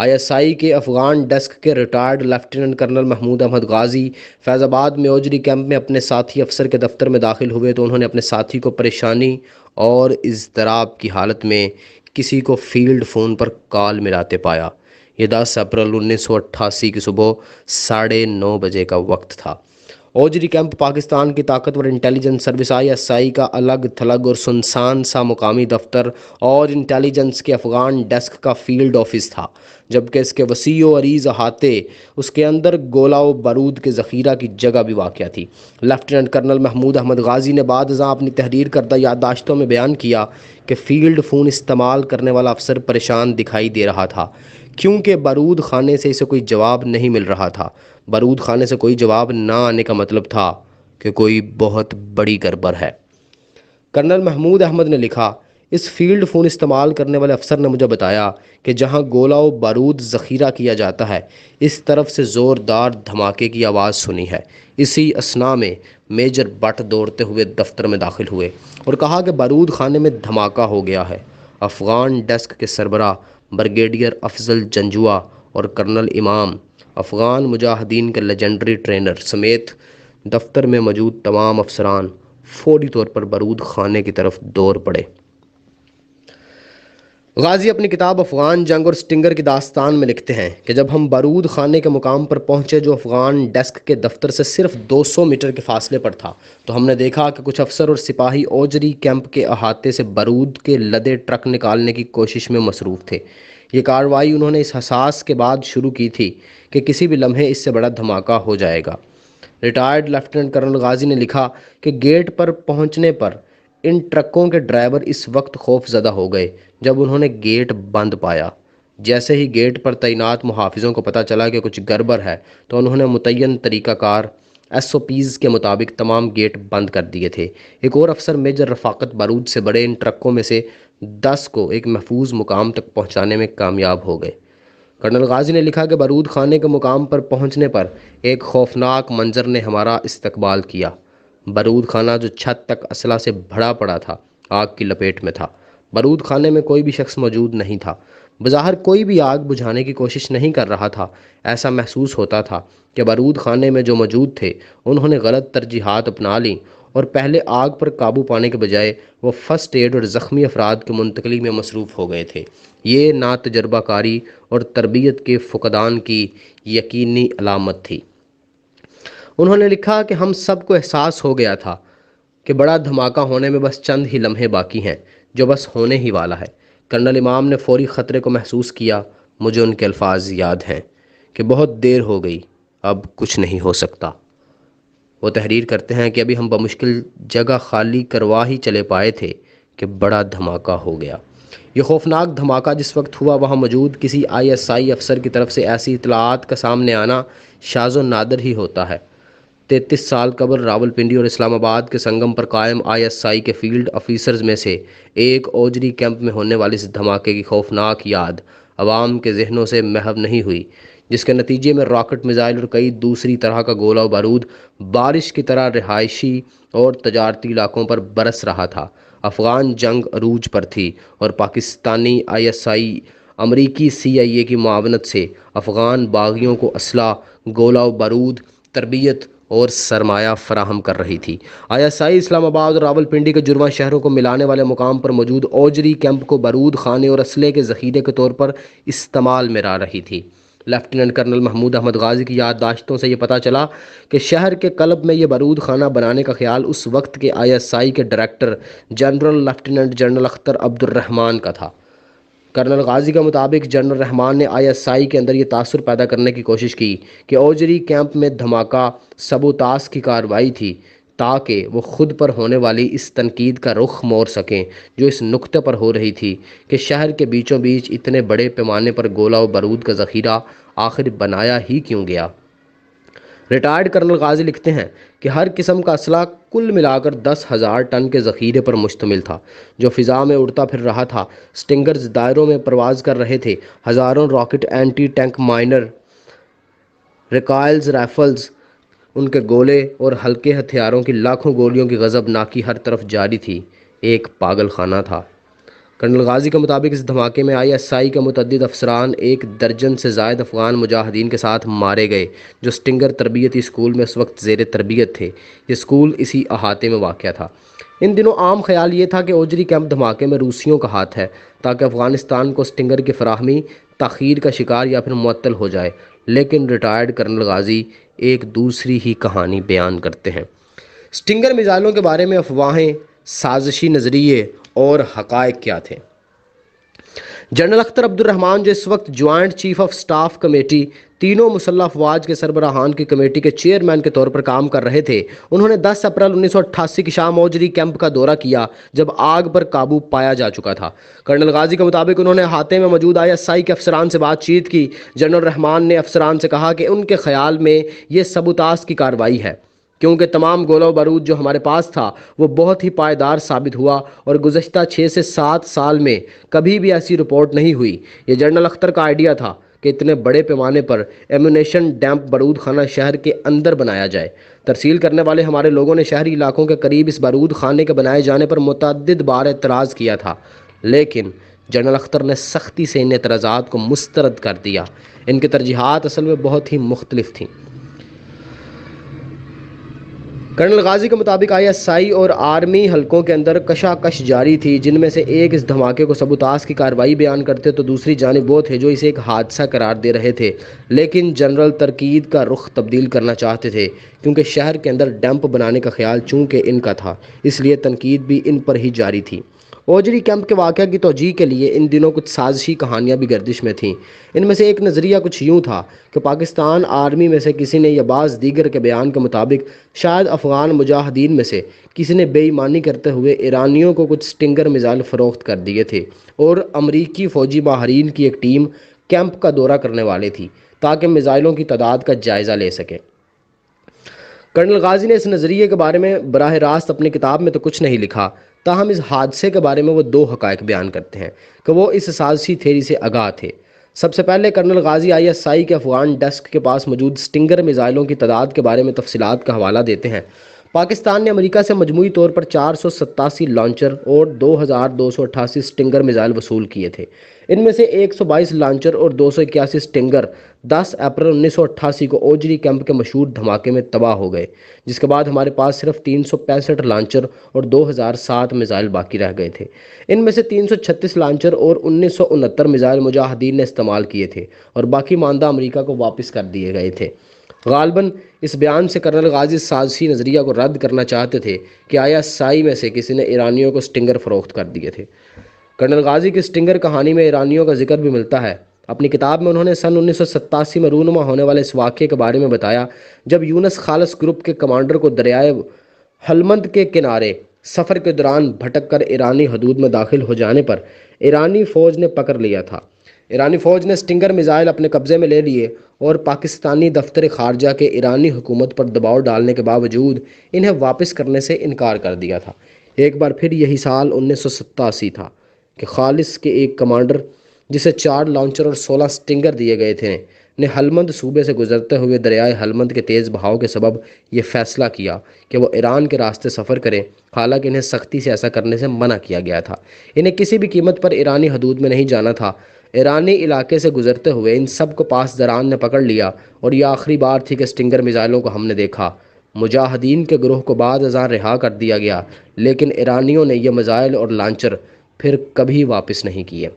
ISI کے Afghan desk کے retired lieutenant colonel Mahmood Ahmed Ghazi Faizabad میں اوجری کیمپ میں اپنے ساتھی افسر کے دفتر میں داخل ہوئے تو انہوں نے اپنے ساتھی کو پریشانی اور اضطراب کی حالت میں کسی کو فیلڈ فون پر کال ملاتے پایا۔ یہ 10 اپریل 1988 کی صبح 9:30 بجے کا وقت تھا۔ اوجری کیمپ پاکستان کی طاقتور انٹیلیجنس سروس ISI کا الگ تھلگ اور سنسان سا مقامی دفتر اور انٹیلیجنس کے افغان ڈیسک کا فیلڈ آفس تھا، جبکہ اس کے وسیع و عریض احاطے اس کے اندر گولہ و بارود کے ذخیرہ کی جگہ بھی واقع تھی۔ لیفٹیننٹ کرنل محمود احمد غازی نے بعد ازاں اپنی تحریر کردہ یادداشتوں میں بیان کیا کہ فیلڈ فون استعمال کرنے والا افسر پریشان دکھائی دے رہا تھا کیونکہ بارود خانے سے اسے کوئی جواب نہیں مل رہا تھا۔ بارود خانے سے کوئی جواب نہ آنے کا مطلب تھا کہ کوئی بہت بڑی گڑبڑ ہے۔ کرنل محمود احمد نے لکھا، اس فیلڈ فون استعمال کرنے والے افسر نے مجھے بتایا کہ جہاں گولہ و بارود ذخیرہ کیا جاتا ہے اس طرف سے زوردار دھماکے کی آواز سنی ہے۔ اسی اثناء میں میجر بٹ دوڑتے ہوئے دفتر میں داخل ہوئے اور کہا کہ بارود خانے میں دھماکہ ہو گیا ہے۔ افغان ڈیسک کے سربراہ بریگیڈیئر افضل جنجوعہ اور کرنل امام، افغان مجاہدین کے لیجنڈری ٹرینر سمیت دفتر میں موجود تمام افسران فوری طور پر بارود خانے کی طرف دوڑ پڑے۔ غازی اپنی کتاب افغان جنگ اور سٹنگر کی داستان میں لکھتے ہیں کہ جب ہم بارود خانے کے مقام پر پہنچے جو افغان ڈیسک کے دفتر سے صرف 200 میٹر کے فاصلے پر تھا تو ہم نے دیکھا کہ کچھ افسر اور سپاہی اوجری کیمپ کے احاطے سے بارود کے لدے ٹرک نکالنے کی کوشش میں مصروف تھے۔ یہ کارروائی انہوں نے اس حساس کے بعد شروع کی تھی کہ کسی بھی لمحے اس سے بڑا دھماکہ ہو جائے گا۔ ریٹائرڈ لیفٹیننٹ کرنل غازی نے لکھا کہ گیٹ پر پہنچنے پر ان ٹرکوں کے ڈرائیور اس وقت خوف زدہ ہو گئے جب انہوں نے گیٹ بند پایا۔ جیسے ہی گیٹ پر تعینات محافظوں کو پتہ چلا کہ کچھ گڑبڑ ہے تو انہوں نے متعین طریقہ کار SOPs کے مطابق تمام گیٹ بند کر دیے تھے۔ ایک اور افسر میجر رفاقت بارود سے بڑے ان ٹرکوں میں سے 10 کو ایک محفوظ مقام تک پہنچانے میں کامیاب ہو گئے۔ کرنل غازی نے لکھا کہ بارود خانے کے مقام پر پہنچنے پر ایک خوفناک منظر نے ہمارا استقبال کیا۔ بارود خانہ جو چھت تک اسلحہ سے بھرا پڑا تھا آگ کی لپیٹ میں تھا۔ بارود خانے میں کوئی بھی شخص موجود نہیں تھا۔ بظاہر کوئی بھی آگ بجھانے کی کوشش نہیں کر رہا تھا۔ ایسا محسوس ہوتا تھا کہ بارود خانے میں جو موجود تھے انہوں نے غلط ترجیحات اپنا لیں اور پہلے آگ پر قابو پانے کے بجائے وہ فرسٹ ایڈ اور زخمی افراد کی منتقلی میں مصروف ہو گئے تھے۔ یہ ناتجربہ کاری اور تربیت کے فقدان کی یقینی علامت تھی۔ انہوں نے لکھا کہ ہم سب کو احساس ہو گیا تھا کہ بڑا دھماکہ ہونے میں بس چند ہی لمحے باقی ہیں، جو بس ہونے ہی والا ہے۔ کرنل امام نے فوری خطرے کو محسوس کیا۔ مجھے ان کے الفاظ یاد ہیں کہ بہت دیر ہو گئی، اب کچھ نہیں ہو سکتا۔ وہ تحریر کرتے ہیں کہ ابھی ہم بمشکل جگہ خالی کروا ہی چلے پائے تھے کہ بڑا دھماکہ ہو گیا۔ یہ خوفناک دھماکہ جس وقت ہوا وہاں موجود کسی ISI افسر کی طرف سے ایسی اطلاعات کا سامنے آنا شاذ و نادر ہی ہوتا ہے۔ 33 سال قبل راولپنڈی اور اسلام آباد کے سنگم پر قائم ISI کے فیلڈ آفیسرز میں سے ایک اوجری کیمپ میں ہونے والی اس دھماکے کی خوفناک یاد عوام کے ذہنوں سے محو نہیں ہوئی، جس کے نتیجے میں راکٹ میزائل اور کئی دوسری طرح کا گولہ و بارود بارش کی طرح رہائشی اور تجارتی علاقوں پر برس رہا تھا۔ افغان جنگ عروج پر تھی اور پاکستانی ISI امریکی CIA کی معاونت سے افغان باغیوں کو اسلحہ، گولہ و بارود، تربیت اور سرمایہ فراہم کر رہی تھی۔ ISI اسلام آباد اور راولپنڈی کے جرواں شہروں کو ملانے والے مقام پر موجود اوجری کیمپ کو بارود خانے اور اسلحے کے ذخیرے کے طور پر استعمال میں لا رہی تھی۔ لیفٹیننٹ کرنل محمود احمد غازی کی یادداشتوں سے یہ پتہ چلا کہ شہر کے قلب میں یہ بارود خانہ بنانے کا خیال اس وقت کے ISI کے director general lieutenant general Akhtar عبد الرحمان کا تھا۔ کرنل غازی کے مطابق جنرل رحمان نے ISI کے اندر یہ تاثر پیدا کرنے کی کوشش کی کہ اوجری کیمپ میں دھماکہ سبوتاژ کی کارروائی تھی تاکہ وہ خود پر ہونے والی اس تنقید کا رخ موڑ سکیں جو اس نقطے پر ہو رہی تھی کہ شہر کے بیچوں بیچ اتنے بڑے پیمانے پر گولہ و بارود کا ذخیرہ آخر بنایا ہی کیوں گیا۔ ریٹائرڈ کرنل غازی لکھتے ہیں کہ ہر قسم کا اسلحہ کل ملا کر 10,000 ٹن کے ذخیرے پر مشتمل تھا جو فضا میں اڑتا پھر رہا تھا۔ سٹنگرز دائروں میں پرواز کر رہے تھے۔ ہزاروں rocket, anti tank mines, recoilless rifles, ان کے گولے اور ہلکے ہتھیاروں کی لاکھوں گولیوں کی غضبناکی ہر طرف جاری تھی۔ ایک پاگل خانہ تھا۔ کرنل غازی کے مطابق اس دھماکے میں ISI کے متعدد افسران، 1 درجن سے زائد افغان مجاہدین کے ساتھ مارے گئے جو سٹنگر تربیتی اسکول میں اس وقت زیر تربیت تھے۔ یہ اسکول اسی احاطے میں واقع تھا۔ ان دنوں عام خیال یہ تھا کہ اوجری کیمپ دھماکے میں روسیوں کا ہاتھ ہے تاکہ افغانستان کو سٹنگر کی فراہمی تاخیر کا شکار یا پھر معطل ہو جائے، لیکن ریٹائرڈ کرنل غازی ایک دوسری ہی کہانی بیان کرتے ہیں۔ سٹنگر میزائلوں کے بارے میں افواہیں، سازشی نظریے اور حقائق کیا تھے؟ جنرل اختر عبد الرحمان، جو اس وقت joint chief of staff committee, تینوں مسلح افواج کے سربراہان کی کمیٹی کے چیئرمین کے طور پر کام کر رہے تھے، انہوں نے 10 اپریل 1988 کی شام اوجری کیمپ کا دورہ کیا جب آگ پر قابو پایا جا چکا تھا۔ کرنل غازی کے مطابق انہوں نے احاطے میں موجود ISI کے افسران سے بات چیت کی۔ جنرل رحمان نے افسران سے کہا کہ ان کے خیال میں یہ سبوتاژ کی کارروائی ہے، کیونکہ تمام گولہ و بارود جو ہمارے پاس تھا وہ بہت ہی پائیدار ثابت ہوا اور گزشتہ 6 سے 7 سال میں کبھی بھی ایسی رپورٹ نہیں ہوئی۔ یہ جنرل اختر کا آئیڈیا تھا کہ اتنے بڑے پیمانے پر ایمونیشن ڈیمپ بارود خانہ شہر کے اندر بنایا جائے۔ ترسیل کرنے والے ہمارے لوگوں نے شہری علاقوں کے قریب اس بارود خانے کے بنائے جانے پر متعدد بار اعتراض کیا تھا، لیکن جنرل اختر نے سختی سے ان اعتراضات کو مسترد کر دیا۔ ان کی ترجیحات اصل میں بہت ہی مختلف تھیں۔ کرنل غازی کے مطابق ISI اور آرمی حلقوں کے اندر کشاکش جاری تھی، جن میں سے ایک اس دھماکے کو سبوتاژ کی کارروائی بیان کرتے تو دوسری جانب وہ تھے جو اسے ایک حادثہ قرار دے رہے تھے، لیکن جنرل تنقید کا رخ تبدیل کرنا چاہتے تھے کیونکہ شہر کے اندر ڈیمپ بنانے کا خیال چونکہ ان کا تھا، اس لیے تنقید بھی ان پر ہی جاری تھی۔ اوجری کیمپ کے واقعہ کی توجیہ کے لیے ان دنوں کچھ سازشی کہانیاں بھی گردش میں تھیں۔ ان میں سے ایک نظریہ کچھ یوں تھا کہ پاکستان آرمی میں سے کسی نے یا بعض دیگر کے بیان کے مطابق شاید افغان مجاہدین میں سے کسی نے بے ایمانی کرتے ہوئے ایرانیوں کو کچھ سٹنگر میزائل فروخت کر دیے تھے اور امریکی فوجی ماہرین کی ایک ٹیم کیمپ کا دورہ کرنے والے تھی تاکہ میزائلوں کی تعداد کا جائزہ لے سکے۔ کرنل غازی نے اس نظریے کے بارے میں براہ راست اپنی کتاب میں تو کچھ نہیں لکھا، تاہم اس حادثے کے بارے میں وہ 2 حقائق بیان کرتے ہیں کہ وہ اس سازشی تھیوری سے آگاہ تھے۔ سب سے پہلے کرنل غازی ISI کے افغان ڈیسک کے پاس موجود سٹنگر میزائلوں کی تعداد کے بارے میں تفصیلات کا حوالہ دیتے ہیں۔ پاکستان نے امریکہ سے مجموعی طور پر 487 لانچر اور 2288 سٹنگر میزائل وصول کیے تھے۔ ان میں سے 122 لانچر اور 281 سٹنگر 10 اپریل 1988 کو اوجری کیمپ کے مشہور دھماکے میں تباہ ہو گئے، جس کے بعد ہمارے پاس صرف 365 لانچر اور 2007 میزائل باقی رہ گئے تھے۔ ان میں سے 336 لانچر اور 1969 میزائل مجاہدین نے استعمال کیے تھے اور باقی ماندہ امریکہ کو واپس کر دیے گئے تھے۔ غالباً اس بیان سے کرنل غازی سازشی نظریہ کو رد کرنا چاہتے تھے کہ ISI میں سے کسی نے ایرانیوں کو سٹنگر فروخت کر دیے تھے۔ کرنل غازی کی سٹنگر کہانی میں ایرانیوں کا ذکر بھی ملتا ہے۔ اپنی کتاب میں انہوں نے سن 1987 میں رونما ہونے والے اس واقعے کے بارے میں بتایا جب یونس خالص گروپ کے کمانڈر کو دریائے ہلمند کے کنارے سفر کے دوران بھٹک کر ایرانی حدود میں داخل ہو جانے پر ایرانی فوج نے پکڑ لیا تھا۔ ایرانی فوج نے سٹنگر میزائل اپنے قبضے میں لے لیے اور پاکستانی دفتر خارجہ کے ایرانی حکومت پر دباؤ ڈالنے کے باوجود انہیں واپس کرنے سے انکار کر دیا تھا۔ ایک بار پھر یہی سال 1987 تھا کہ خالص کے ایک کمانڈر جسے 4 لانچر اور 16 سٹنگر دیے گئے تھے نے ہلمند صوبے سے گزرتے ہوئے دریائے ہلمند کے تیز بہاؤ کے سبب یہ فیصلہ کیا کہ وہ ایران کے راستے سفر کریں، حالانکہ انہیں سختی سے ایسا کرنے سے منع کیا گیا تھا۔ انہیں کسی بھی قیمت پر ایرانی حدود میں نہیں جانا تھا۔ ایرانی علاقے سے گزرتے ہوئے ان سب کو پاسداران نے پکڑ لیا اور یہ آخری بار تھی کہ سٹنگر میزائلوں کو ہم نے دیکھا۔ مجاہدین کے گروہ کو بعد ازاں رہا کر دیا گیا، لیکن ایرانیوں نے یہ میزائل اور لانچر پھر کبھی واپس نہیں کیے۔